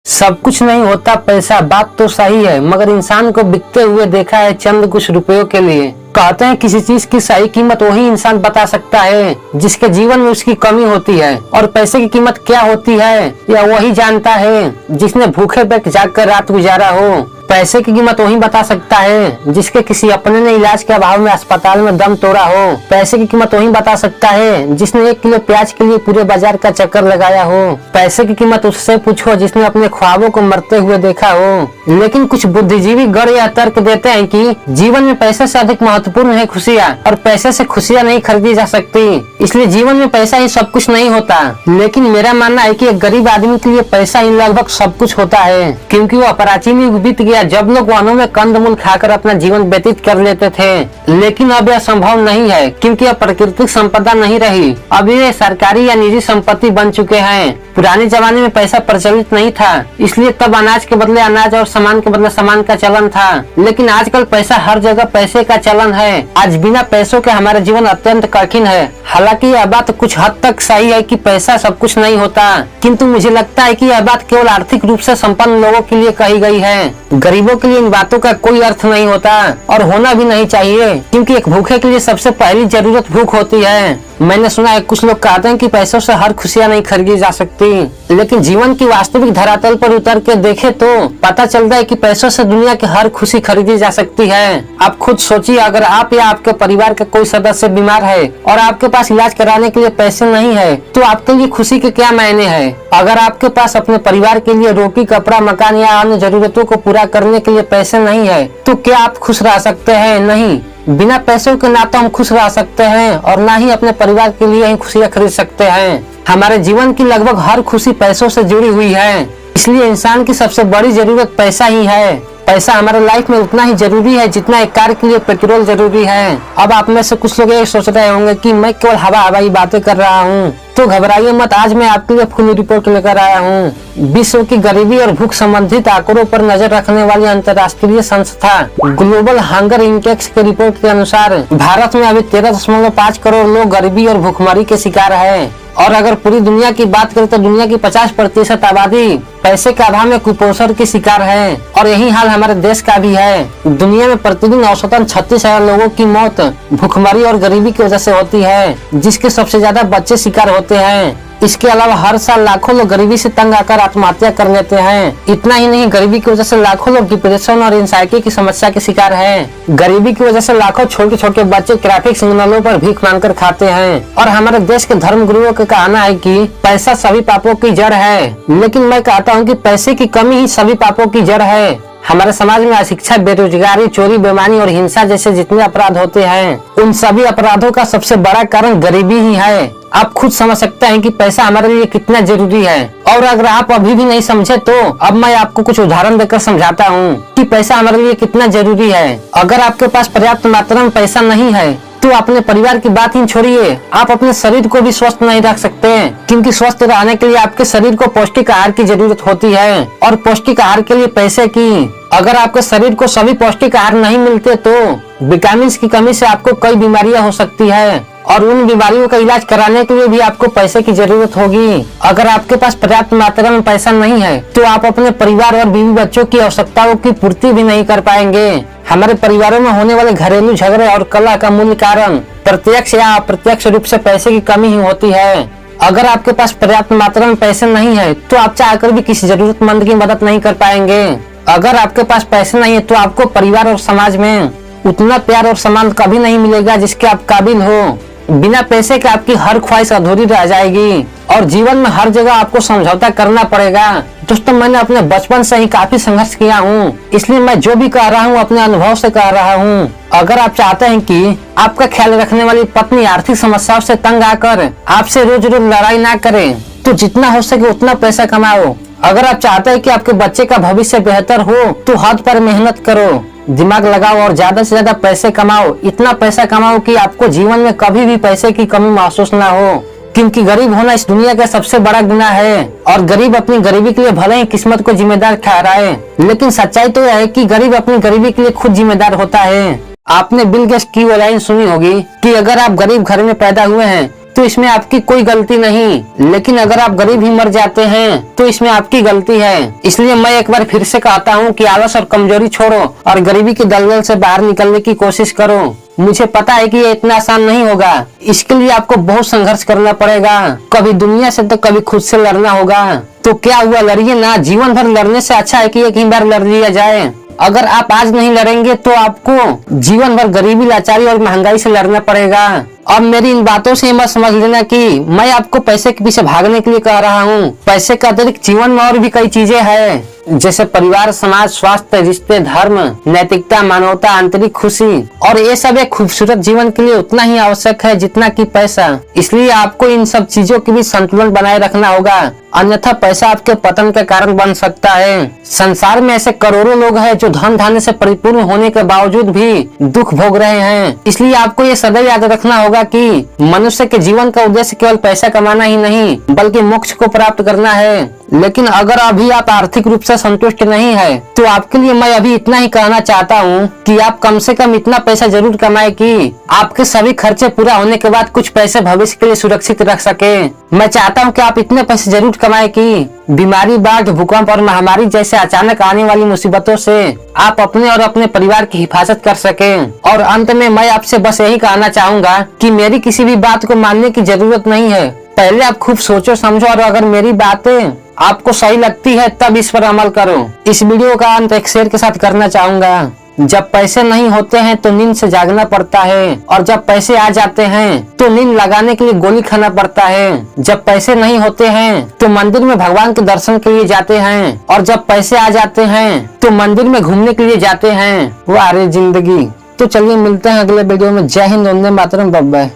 सब कुछ नहीं होता पैसा, बात तो सही है, मगर इंसान को बिकते हुए देखा है चंद कुछ रुपयों के लिए। कहते हैं किसी चीज की सही कीमत वही इंसान बता सकता है जिसके जीवन में उसकी कमी होती है, और पैसे की कीमत क्या होती है यह वही जानता है जिसने भूखे पेट जागकर रात गुजारा हो। पैसे की कीमत वही बता सकता है जिसके किसी अपने ने इलाज के अभाव में अस्पताल में दम तोड़ा हो। पैसे की कीमत वही बता सकता है जिसने 1 किलो प्याज के लिए पूरे बाजार का चक्कर लगाया हो। पैसे की कीमत उससे पूछो जिसने अपने ख्वाबों को मरते हुए देखा हो। लेकिन कुछ बुद्धिजीवी गढ़ या तर्क देते हैं कि जीवन में पैसे से अधिक महत्वपूर्ण है खुशियाँ, और पैसे से खुशियाँ नहीं खरीदी जा सकती, इसलिए जीवन में पैसा ही सब कुछ नहीं होता। लेकिन मेरा मानना है कि एक गरीब आदमी के लिए पैसा ही लगभग सब कुछ होता है, क्योंकि वो प्राचीन युग बीत गया जब लोग वनों में कंदमूल खाकर अपना जीवन व्यतीत कर लेते थे। लेकिन अब यह संभव नहीं है, क्योंकि अब प्राकृतिक संपदा नहीं रही, अब ये सरकारी या निजी संपत्ति बन चुके हैं। पुराने जमाने में पैसा प्रचलित नहीं था, इसलिए तब अनाज के बदले अनाज और सामान के बदले सामान का चलन था। लेकिन आजकल पैसा हर जगह पैसे का चलन है। आज बिना पैसों के हमारा जीवन अत्यंत कठिन है। हालांकि यह बात कुछ हद तक सही है कि पैसा सब कुछ नहीं होता, किंतु मुझे लगता है कि यह बात केवल आर्थिक रूप से संपन्न लोगों के लिए कही गई है। गरीबों के लिए इन बातों का कोई अर्थ नहीं होता, और होना भी नहीं चाहिए, क्योंकि एक भूखे के लिए सबसे पहली जरूरत भूख होती है। मैंने सुना है कुछ लोग कहते हैं कि पैसों से हर खुशियाँ नहीं खरीदी जा सकती, लेकिन जीवन की वास्तविक धरातल पर उतर के देखे तो पता चलता है कि पैसों से दुनिया की हर खुशी खरीदी जा सकती है। आप खुद सोचिए, अगर आप या आपके परिवार का कोई सदस्य बीमार है और आपके पास इलाज कराने के लिए पैसे नहीं है, तो आपके लिए खुशी के क्या मायने हैं? अगर आपके पास अपने परिवार के लिए रोटी, कपड़ा, मकान या अन्य जरूरतों को पूरा करने के लिए पैसे नहीं है, तो क्या आप खुश रह सकते हैं? नहीं। बिना पैसों के ना तो हम खुश रह सकते हैं और ना ही अपने परिवार के लिए ही खुशियाँ खरीद सकते हैं। हमारे जीवन की लगभग हर खुशी पैसों से जुड़ी हुई है, इसलिए इंसान की सबसे बड़ी जरूरत पैसा ही है। पैसा हमारे लाइफ में उतना ही जरूरी है जितना एक कार के लिए पेट्रोल जरूरी है। अब आप में से कुछ लोग ये सोच रहे होंगे कि मैं केवल हवाई बातें कर रहा हूँ, तो घबराइए मत, आज मैं आपके लिए फुल रिपोर्ट लेकर आया हूँ। विश्व की गरीबी और भूख संबंधित आंकड़ों पर नजर रखने वाली अंतर्राष्ट्रीय संस्था ग्लोबल हंगर इंडेक्स के रिपोर्ट के अनुसार भारत में अभी 13.5 करोड़ लोग गरीबी और भूखमरी के शिकार है। और अगर पूरी दुनिया की बात करें तो दुनिया की 50% आबादी पैसे के अभाव में कुपोषण के शिकार है, और यही हाल हमारे देश का भी है। दुनिया में प्रतिदिन औसतन 36,000 लोगों की मौत भूखमरी और गरीबी की वजह से होती है, जिसके सबसे ज्यादा बच्चे शिकार होते हैं। इसके अलावा हर साल लाखों लोग गरीबी से तंग आकर आत्महत्या कर लेते हैं। इतना ही नहीं, गरीबी की वजह से लाखों लोग डिप्रेशन और एंजाइटी की समस्या के शिकार हैं। गरीबी की वजह से लाखों छोटे छोटे बच्चे ट्रैफिक सिग्नलों पर भीख मांगकर खाते हैं। और हमारे देश के धर्म गुरुओं का कहना है कि पैसा सभी पापों की जड़ है, लेकिन मैं कहता हूँ कि पैसे की कमी ही सभी पापों की जड़ है। हमारे समाज में अशिक्षा, बेरोजगारी, चोरी, बेईमानी और हिंसा जैसे जितने अपराध होते हैं, उन सभी अपराधों का सबसे बड़ा कारण गरीबी ही है। आप खुद समझ सकते हैं कि पैसा हमारे लिए कितना जरूरी है, और अगर आप अभी भी नहीं समझे तो अब मैं आपको कुछ उदाहरण देकर समझाता हूँ कि पैसा हमारे लिए कितना जरूरी है। अगर आपके पास पर्याप्त मात्रा में पैसा नहीं है तो अपने परिवार की बात ही छोड़िए, आप अपने शरीर को भी स्वस्थ नहीं रख सकते, क्योंकि स्वस्थ रहने के लिए आपके शरीर को पौष्टिक आहार की जरूरत होती है, और पौष्टिक आहार के लिए पैसे की। अगर आपके शरीर को सभी पौष्टिक आहार नहीं मिलते तो विटामिन की कमी से आपको कई बीमारियां हो सकती है, और उन बीमारियों का इलाज कराने के लिए भी आपको पैसे की जरूरत होगी। अगर आपके पास पर्याप्त मात्रा में पैसा नहीं है तो आप अपने परिवार और बीवी बच्चों की आवश्यकताओं की पूर्ति भी नहीं कर पाएंगे। हमारे परिवारों में होने वाले घरेलू झगड़े और कलह का मूल कारण प्रत्यक्ष या अप्रत्यक्ष रूप से पैसे की कमी ही होती है। अगर आपके पास पर्याप्त मात्रा में पैसे नहीं है तो आप चाहकर भी किसी जरूरतमंद की मदद नहीं कर पाएंगे। अगर आपके पास पैसे नहीं है तो आपको परिवार और समाज में उतना प्यार और सम्मान कभी नहीं मिलेगा जिसके आप काबिल हो। बिना पैसे के आपकी हर ख्वाहिश अधूरी रह जाएगी, और जीवन में हर जगह आपको समझौता करना पड़ेगा। दोस्तों, मैंने अपने बचपन से ही काफी संघर्ष किया हूँ, इसलिए मैं जो भी कह रहा हूँ अपने अनुभव से कह रहा हूँ। अगर आप चाहते हैं कि आपका ख्याल रखने वाली पत्नी आर्थिक समस्याओं से तंग आकर आपसे रोज रोज लड़ाई ना करे, तो जितना हो सके उतना पैसा कमाओ। अगर आप चाहते हैं कि आपके बच्चे का भविष्य बेहतर हो तो हद पर मेहनत करो, दिमाग लगाओ और ज्यादा से ज्यादा पैसे कमाओ। इतना पैसा कमाओ कि आपको जीवन में कभी भी पैसे की कमी महसूस ना हो, क्योंकि गरीब होना इस दुनिया का सबसे बड़ा गुनाह है। और गरीब अपनी गरीबी के लिए भले ही किस्मत को जिम्मेदार ठहराए, लेकिन सच्चाई तो यह है कि गरीब अपनी गरीबी के लिए खुद जिम्मेदार होता है। आपने बिल गेट्स की वो लाइन सुनी होगी कि अगर आप गरीब घर में पैदा हुए हैं तो इसमें आपकी कोई गलती नहीं, लेकिन अगर आप गरीब ही मर जाते हैं तो इसमें आपकी गलती है। इसलिए मैं एक बार फिर से कहता हूँ कि आलस और कमजोरी छोड़ो और गरीबी की दलदल से बाहर निकलने की कोशिश करो। मुझे पता है कि ये इतना आसान नहीं होगा, इसके लिए आपको बहुत संघर्ष करना पड़ेगा। कभी दुनिया से तो कभी खुद से लड़ना होगा। तो क्या हुआ, लड़िए ना। जीवन भर लड़ने से अच्छा है कि एक ही बार लड़ लिया जाए। अगर आप आज नहीं लड़ेंगे तो आपको जीवन भर गरीबी, लाचारी और महंगाई से लड़ना पड़ेगा। अब मेरी इन बातों से मत समझ लेना कि मैं आपको पैसे के पीछे भागने के लिए कह रहा हूँ। पैसे के अतिरिक्त जीवन में और भी कई चीजें हैं, जैसे परिवार, समाज, स्वास्थ्य, रिश्ते, धर्म, नैतिकता, मानवता, आंतरिक खुशी, और ये सब एक खूबसूरत जीवन के लिए उतना ही आवश्यक है जितना कि पैसा। इसलिए आपको इन सब चीजों के बीच संतुलन बनाए रखना होगा, अन्यथा पैसा आपके पतन का कारण बन सकता है। संसार में ऐसे करोड़ों लोग हैं जो धन धान्य से परिपूर्ण होने के बावजूद भी दुख भोग रहे हैं। इसलिए आपको ये सदैव याद रखना होगा कि मनुष्य के जीवन का उद्देश्य केवल पैसा कमाना ही नहीं, बल्कि मोक्ष को प्राप्त करना है। लेकिन अगर अभी आप आर्थिक रूप से संतुष्ट नहीं है तो आपके लिए मैं अभी इतना ही कहना चाहता हूँ कि आप कम से कम इतना पैसा जरूर कमाएं कि आपके सभी खर्चे पूरा होने के बाद कुछ पैसे भविष्य के लिए सुरक्षित रख सके। मैं चाहता हूँ कि आप इतने पैसे जरूर कमाएं कि बीमारी, बाढ़, भूकंप और महामारी जैसे अचानक आने वाली मुसीबतों से आप अपने और अपने परिवार की हिफाजत कर सके। और अंत में मैं आपसे बस यही कहना चाहूँगा कि मेरी किसी भी बात को मानने की जरूरत नहीं है। पहले आप खूब सोचो समझो, और अगर मेरी बातें आपको सही लगती है तब इस पर अमल करो। इस वीडियो का अंत एक शेर के साथ करना चाहूँगा। जब पैसे नहीं होते हैं तो नींद से जागना पड़ता है, और जब पैसे आ जाते हैं तो नींद लगाने के लिए गोली खाना पड़ता है। जब पैसे नहीं होते हैं तो मंदिर में भगवान के दर्शन के लिए जाते हैं, और जब पैसे आ जाते हैं तो मंदिर में घूमने के लिए जाते हैं। वाह रे जिंदगी। तो चलिए मिलते हैं अगले वीडियो में। जय हिंद, वंदे मातरम, बाय बाय।